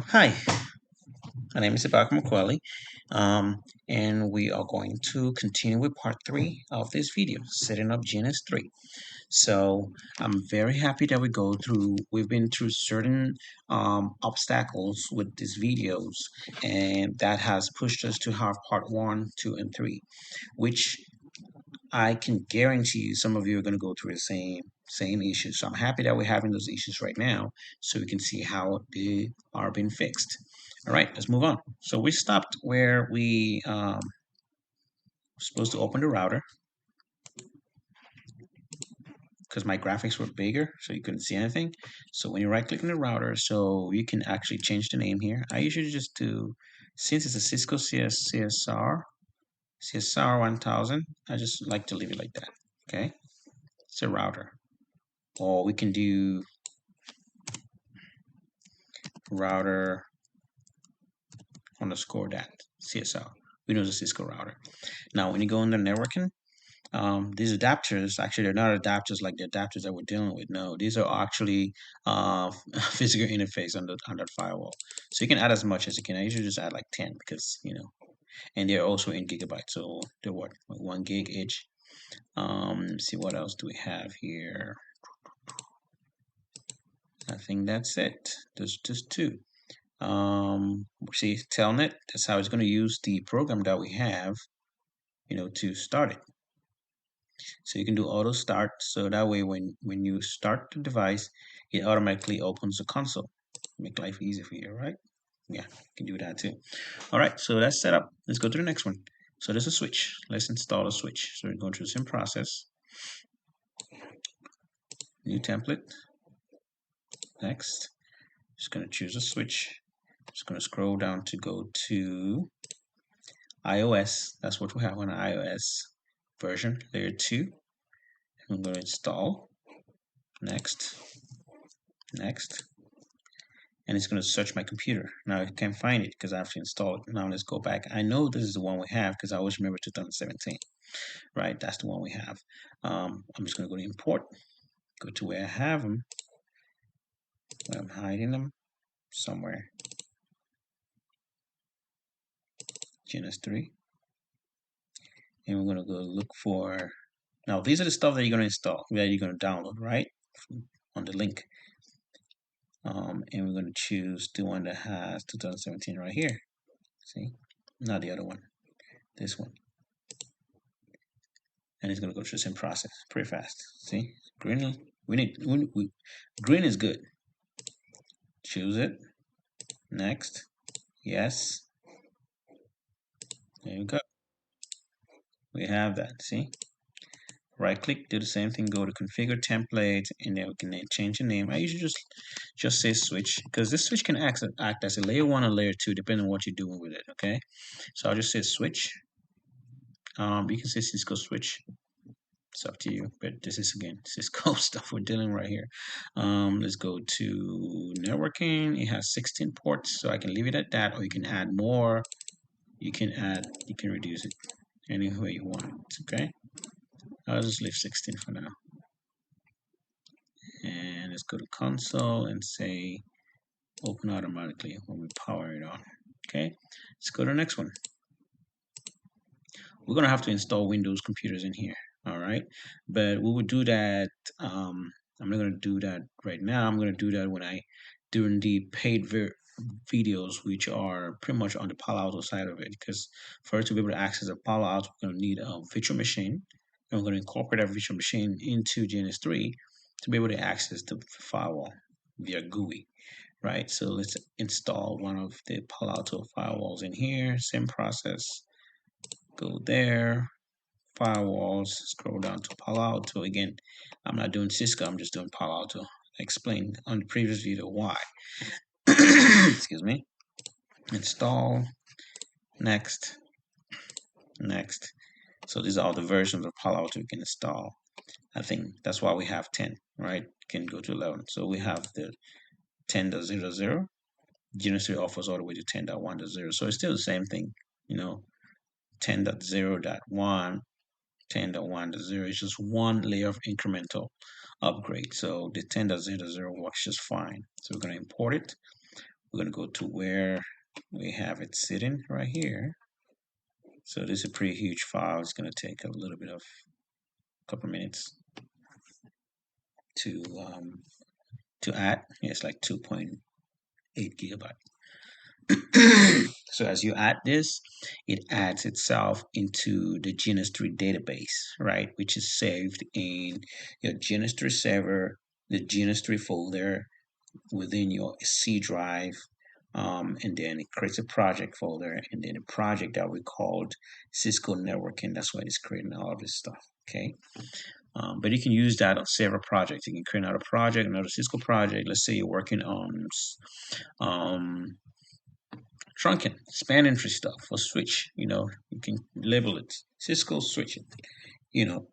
Hi, my name is Ibaka McQuarrie, and we are going to continue with part three of this video, setting up GNS3. So I'm very happy that we've been through certain obstacles with these videos, and that has pushed us to have part one, two, and three, which I can guarantee you some of you are going to go through the same issues. So I'm happy that we're having those issues right now so we can see how they are being fixed. All right, let's move on. So we stopped where we were supposed to open the router because my graphics were bigger so you couldn't see anything. So when you right click on the router, so you can actually change the name here. I usually just do, since it's a Cisco CSR 1000, I just like to leave it like that. Okay, it's a router. Or we can do router underscore that CSL. We know the Cisco router. Now, when you go into networking, these adapters, actually, they're not adapters like the adapters that we're dealing with. No, these are actually physical interface on that firewall. So you can add as much as you can. I usually just add like 10 because, and they're also in gigabytes. So they're what, like 1 gig each. See what else do we have here? I think that's it. There's just two. See telnet, that's how it's going to use the program that we have, to start it. So you can do auto start, so that way when you start the device, it automatically opens the console. Make life easy for you, right? Yeah, you can do that too. All right, so that's set up. Let's go to the next one. So there's a switch. Let's install a switch. So we're going through the same process. New template. Next, just going to choose a switch. Just going to scroll down to go to iOS. That's what we have on iOS version, layer 2. I'm going to install. Next. Next. And it's going to search my computer. Now I can't find it because I have to install it. Now let's go back. I know this is the one we have because I always remember 2017. Right, that's the one we have. I'm just going to go to import. Go to where I have them. Where I'm hiding them. Somewhere. GNS3. And we're going to go look for. Now these are the stuff that you're going to install, that you're going to download, right? On the link. And we're going to choose the one that has 2017 right here. See, not the other one, this one. And it's going to go through the same process pretty fast. See, green, green is good. Choose it. Next. Yes. There you go. We have that. See, right click, do the same thing, go to configure template, and then we can change the name. I usually just say switch because this switch can act as a layer 1 or layer 2 depending on what you're doing with it. Okay, so I'll just say switch. You can say Cisco switch. It's up to you, but this is again Cisco stuff we're dealing right here. Let's go to networking. It has 16 ports, so I can leave it at that, or you can add more. You can reduce it any way you want. Okay, I'll just leave 16 for now. And let's go to console and say open automatically when we power it on. Okay, let's go to the next one. We're gonna have to install Windows computers in here. All right, but we would do that. I'm not gonna do that right now. I'm gonna do that during the paid videos, which are pretty much on the Palo Alto side of it. Because for us to be able to access a Palo Alto, we're gonna need a virtual machine, and we're gonna incorporate that virtual machine into GNS3 to be able to access the firewall via GUI. Right, so let's install one of the Palo Alto firewalls in here. Same process. Go there, firewalls, scroll down to Palo Alto. Again, I'm not doing Cisco, I'm just doing Palo Alto. I explained on the previous video why. Excuse me. Install, next, next. So these are all the versions of Palo Alto you can install. I think that's why we have 10, right? You can go to 11. So we have the 10.0.0. GNS3 offers all the way to 10.1.0. So it's still the same thing, 10.0.1, 10.1.0 is just one layer of incremental upgrade. So the 10.0.0 works just fine. So we're going to import it. We're going to go to where we have it sitting right here. So this is a pretty huge file. It's going to take a little bit of a couple minutes to add. Yeah, it's like 2.8 gigabyte. So as you add this, it adds itself into the GNS3 database, right? Which is saved in your GNS3 server, the GNS3 folder within your C drive. And then it creates a project folder, and then a project that we called Cisco Networking. That's why it's creating all of this stuff. Okay. But you can use that on several projects. You can create another project, another Cisco project. Let's say you're working on um, trunking, span entry stuff for switch. You can label it Cisco switching, you know,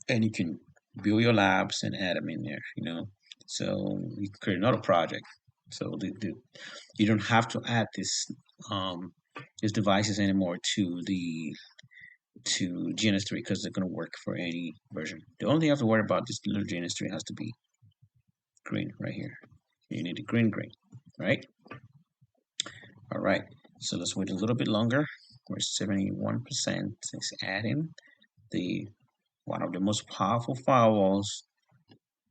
and you can build your labs and add them in there. So you can create another project. So you don't have to add these devices anymore to GNS3 because they're going to work for any version. The only thing you have to worry about, this little GNS3 has to be green right here. You need a green, right? All right. So let's wait a little bit longer. We're 71%. It's adding the one of the most powerful firewalls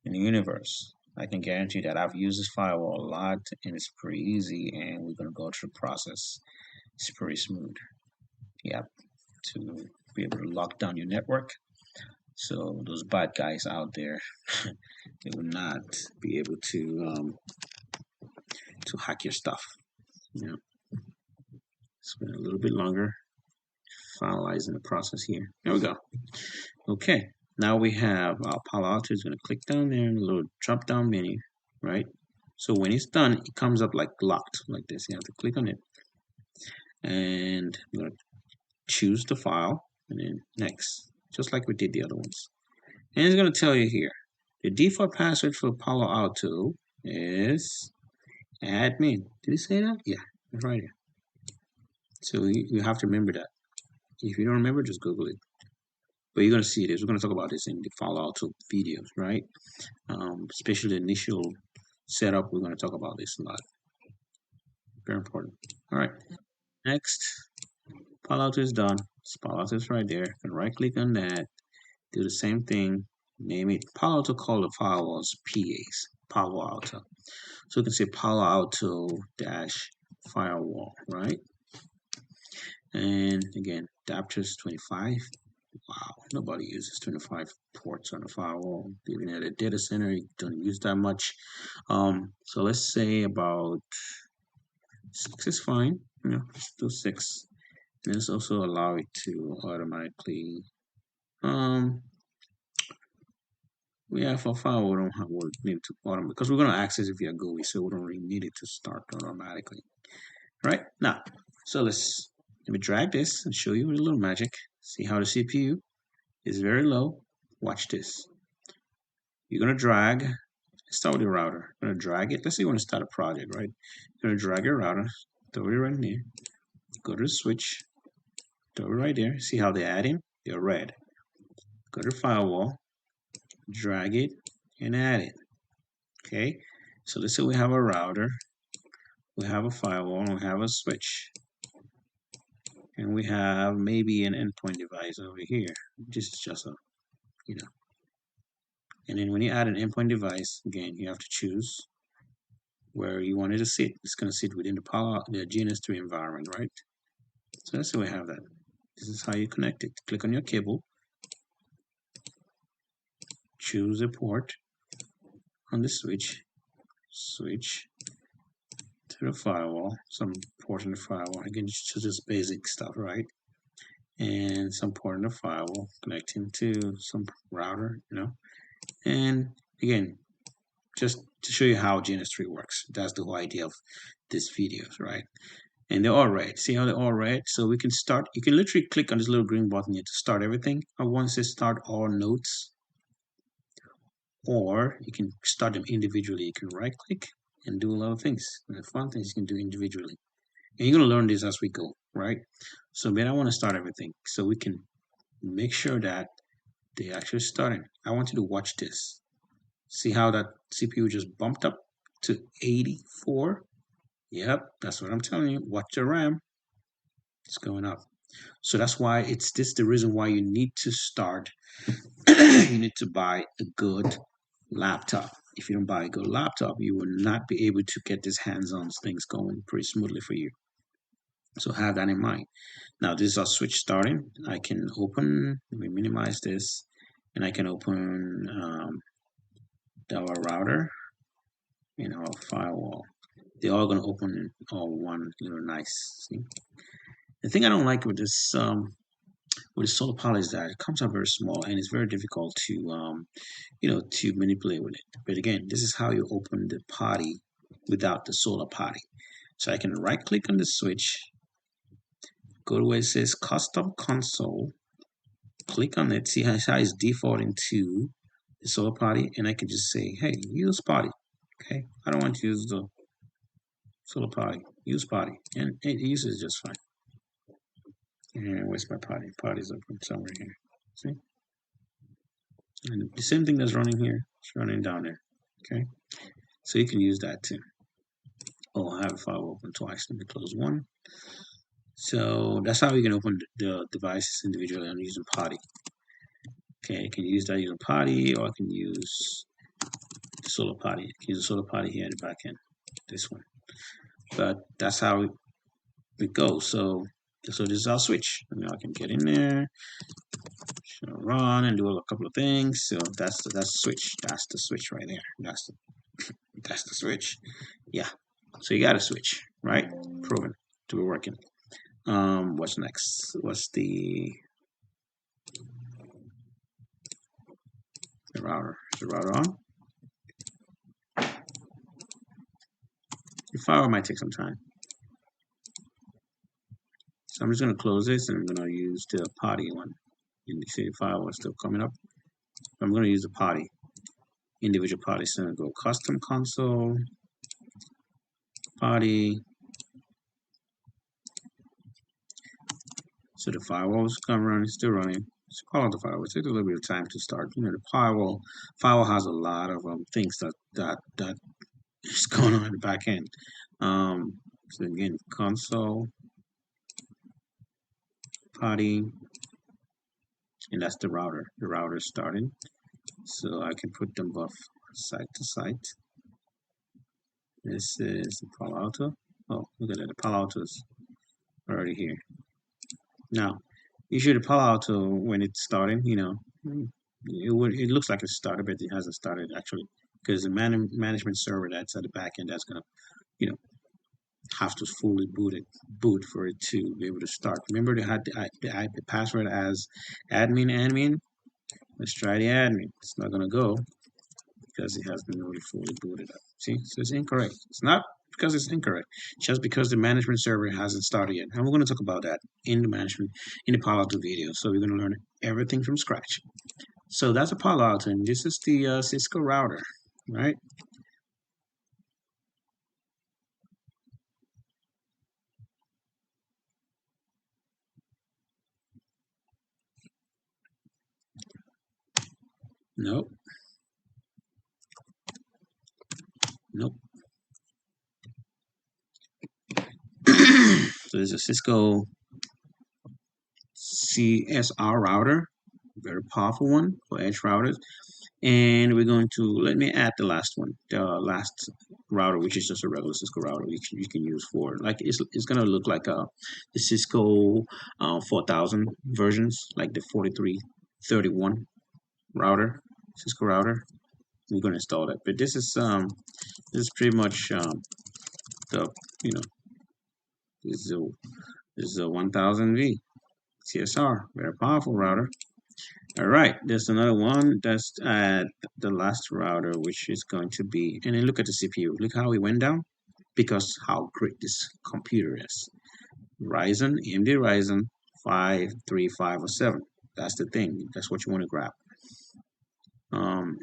in the universe. I can guarantee that I've used this firewall a lot, and it's pretty easy, and we're going to go through the process. It's pretty smooth. Yep. To be able to lock down your network. So those bad guys out there, they will not be able to hack your stuff. It's been a little bit longer. Finalizing the process here. There we go. Okay. Now we have our Palo Alto is going to click down there in the little drop down menu, right? So when it's done, it comes up like locked, like this. You have to click on it, and I'm going to choose the file, and then next, just like we did the other ones. And it's going to tell you here, the default password for Palo Alto is admin. Did it say that? Yeah, it's right here. So you have to remember that. If you don't remember, just Google it. But you're going to see this. We're going to talk about this in the Palo Alto videos, right? Especially the initial setup. We're going to talk about this a lot. Very important. All right. Next, Palo Alto is done. Palo Alto is right there. You can right click on that. Do the same thing. Name it. Palo Alto call the firewalls PAs. Palo Alto. So you can say Palo Alto dash firewall, right? And again, adapters 25. Wow, nobody uses 25 ports on a firewall. Even at a data center, you don't use that much. So let's say about 6 is fine. Let's do 6. And this also allow it to automatically yeah, for firewall, we don't have we need to automate because we're gonna access it via GUI, so we don't really need it to start automatically. Right now, so let me drag this and show you a little magic. See how the CPU is very low. Watch this. You're gonna drag. Start with the router. You're gonna drag it. Let's say you want to start a project, right? You're gonna drag your router. Throw it right there. Go to the switch. Throw it right there. See how they're adding? They're red. Go to the firewall. Drag it and add it. Okay. So let's say we have a router. We have a firewall. And we have a switch. And we have maybe an endpoint device over here. This is just a, And then when you add an endpoint device, again, you have to choose where you want it to sit. It's going to sit within the GNS3 environment, right? So let's say we have that. This is how you connect it. Click on your cable. Choose a port on the switch. Switch to the firewall. Some port in the firewall. Again, just basic stuff, right? And some port in the firewall connecting to some router, And again, just to show you how GNS3 works. That's the whole idea of this videos, right? And they're all red. See how they're all red? So we can start. You can literally click on this little green button here to start everything. I want to start all nodes, or you can start them individually. You can right click and do a lot of things. And the fun things you can do individually. And you're going to learn this as we go, right? So then I want to start everything so we can make sure that they actually starting. I want you to watch this. See how that CPU just bumped up to 84? Yep, that's what I'm telling you. Watch your RAM. It's going up. So that's why it's this the reason why you need to start. You need to buy a good laptop. If you don't buy a good laptop, you will not be able to get these hands-on things going pretty smoothly for you. So have that in mind. Now this is our switch starting. I can open, let me minimize this, and I can open our router and our firewall. They're all going to open all one little nice. See? The thing I don't like with the solar power is that it comes out very small and it's very difficult to to manipulate with it. But again, this is how you open the party without the solar party. So I can right click on the switch, go to where it says custom console, click on it, see how it's defaulting to the solar party, and I can just say, hey, use party. Okay, I don't want to use the solar party, use party, and it uses just fine. And where's my party? Party's open somewhere here. See? And the same thing that's running here, it's running down there. Okay, so you can use that too. Oh, I have a file open twice. Let me close one. So that's how you can open the devices individually. I'm using party. Okay, I can use that using party, or I can use the solar party. I can use the solar party here in the back end, this one. But that's how it goes. So this is our switch. Now I can get in there, run, and do a couple of things. So that's the switch. That's the switch right there. That's the switch. Yeah. So you got a switch, right? Proven to be working. What's next? What's the router? Is the router on? The firewall might take some time. So I'm just going to close this and I'm going to use the party one. You see the firewall is still coming up. I'm going to use the party, individual party. So I'm going to go custom console, party. So the firewall is going to run, it's still running. It's call out the firewall. It takes a little bit of time to start. You know, the firewall has a lot of things that is going on in the back end. So again, console, party, and that's the router. The router is starting. So I can put them both side to side. This is the Palo Alto. Oh, look at that. The Palo Alto is already here. Now, usually the Palo Alto, when it's starting, it looks like it started, but it hasn't started actually, because the management server that's at the back end that's gonna, you know, have to fully boot for it to be able to start. Remember, they had the password as admin. Let's try the admin. It's not gonna go because it has been really fully booted up. See, so it's incorrect. It's not because it's incorrect, just because the management server hasn't started yet. And we're going to talk about that in the Palo Alto video. So we're going to learn everything from scratch. So that's a Palo Alto, and this is the Cisco router, right? Nope. Nope. So there's a Cisco CSR router, very powerful one for edge routers. And we're going to, let me add the last one, the last router, which is just a regular Cisco router, which you can use for, like, it's going to look like the Cisco 4000 versions, like the 4331 router, Cisco router. We're going to install that. But this is pretty much the, you know, this is a 1000V CSR, very powerful router. All right, there's another one that's at the last router, which is going to be, and then look at the CPU. Look how it went down because how great this computer is. Ryzen, AMD Ryzen 5, 3, 5, or 7. That's the thing. That's what you want to grab.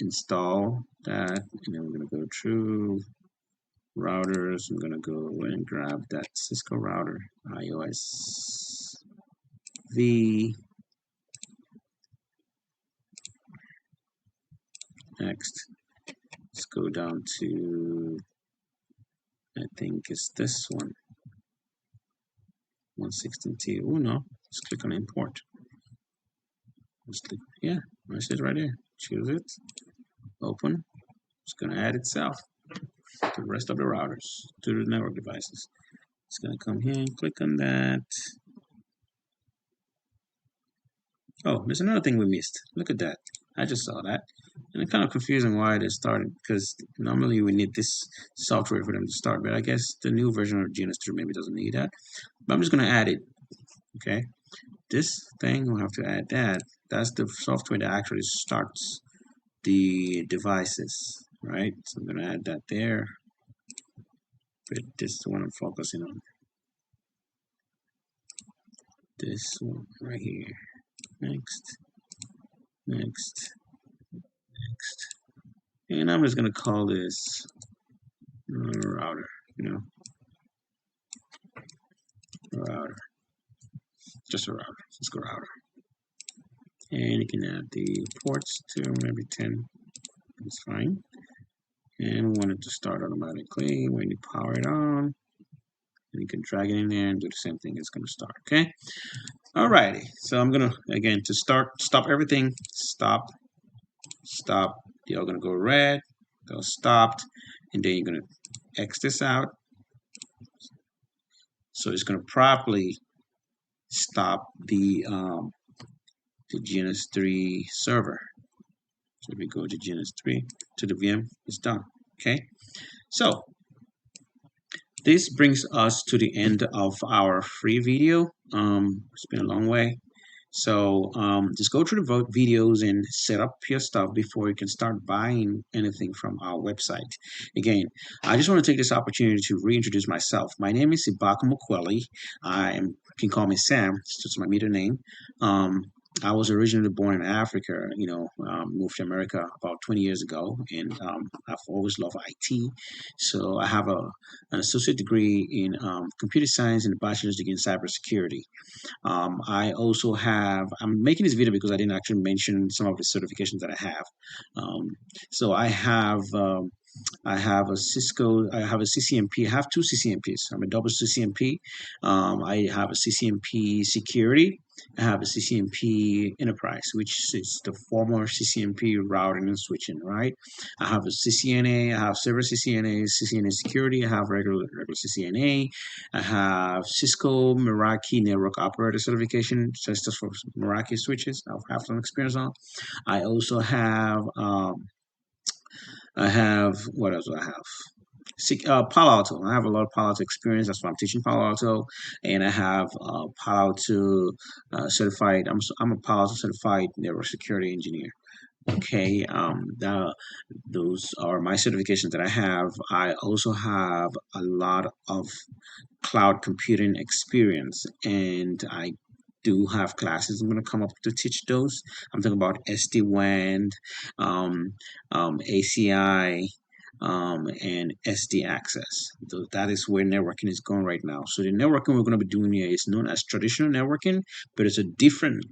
Install that, and then we're going to go through routers. I'm going to go and grab that Cisco router, iOS V. Next, let's go down to I think it's this one, 116T. Oh no, let's click on import. Let's click, yeah, I see it right here. Choose it, open. It's gonna add itself to the rest of the routers, to the network devices. It's gonna come here and click on that. Oh, there's another thing we missed. Look at that. I just saw that. And it's kind of confusing why they started, because normally we need this software for them to start, but I guess the new version of GNS3 maybe doesn't need that. But I'm just going to add it, okay? This thing, we'll have to add that. That's the software that actually starts the devices, right? So I'm going to add that there. But this is the one I'm focusing on. This one right here. Next, next, next. And I'm just going to call this router, router, just a router, let's go router. And you can add the ports to maybe 10, that's fine. And we want it to start automatically when you power it on. And you can drag it in there and do the same thing, it's gonna start, okay? Alrighty, so I'm gonna, again, to stop everything, stop, you're gonna go red, go stopped, and then you're gonna X this out. So it's gonna properly stop the GNS3 server. So if we go to GNS3 to the VM, it's done. Okay, so this brings us to the end of our free video. It's been a long way. So just go through the videos and set up your stuff before you can start buying anything from our website. Again, I just want to take this opportunity to reintroduce myself. My name is Ibaka Mukweli. You can call me Sam. It's just my middle name. I was originally born in Africa, moved to America about 20 years ago, and I've always loved IT. So I have an associate degree in computer science and a bachelor's degree in cybersecurity. I'm making this video because I didn't actually mention some of the certifications that I have. So I have a Cisco, I have a CCNP, I have two CCNPs. I'm a double CCNP. I have a CCNP security. I have a CCNP enterprise, which is the former CCNP routing and switching, right? I have a CCNA, I have server CCNA, CCNA security, I have regular CCNA, I have Cisco Meraki network operator certification, just for Meraki switches. I have some experience on. I also have what else do I have? Palo Alto. I have a lot of Palo Alto experience. That's why I'm teaching Palo Alto, and I have Palo Alto certified. I'm a Palo Alto certified network security engineer. Okay, those are my certifications that I have. I also have a lot of cloud computing experience, and I do have classes. I'm going to come up to teach those. I'm talking about SD-WAN, ACI, and SD access. So that is where networking is going right now. So the networking we're going to be doing here is known as traditional networking, but it's a different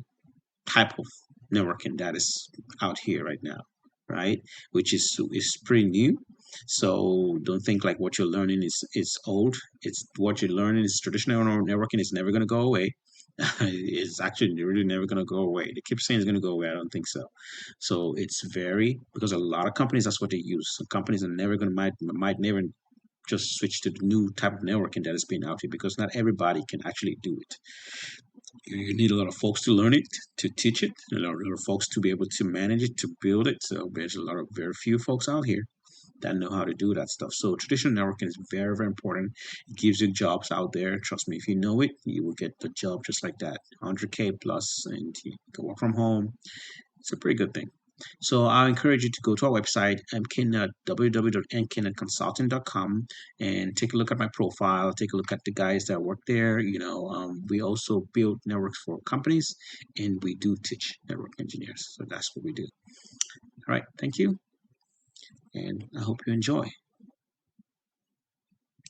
type of networking that is out here right now, right? Which is pretty new. So don't think like what you're learning is old. It's what you're learning is traditional networking is never going to go away. It's actually really never going to go away. They keep saying it's going to go away. I don't think so. So it's because a lot of companies, that's what they use. Some companies are never going to might never just switch to the new type of networking that is being out here because not everybody can actually do it. You need a lot of folks to learn it, to teach it, a lot of folks to be able to manage it, to build it. So there's very few folks out here that know how to do that stuff. So traditional networking is very, very important. It gives you jobs out there. Trust me, if you know it, you will get the job just like that, 100K plus, and you can work from home. It's a pretty good thing. So I encourage you to go to our website, MKNet, www.mknetconsulting.com, and take a look at my profile, take a look at the guys that work there. We also build networks for companies, and we do teach network engineers. So that's what we do. All right, thank you, and I hope you enjoy.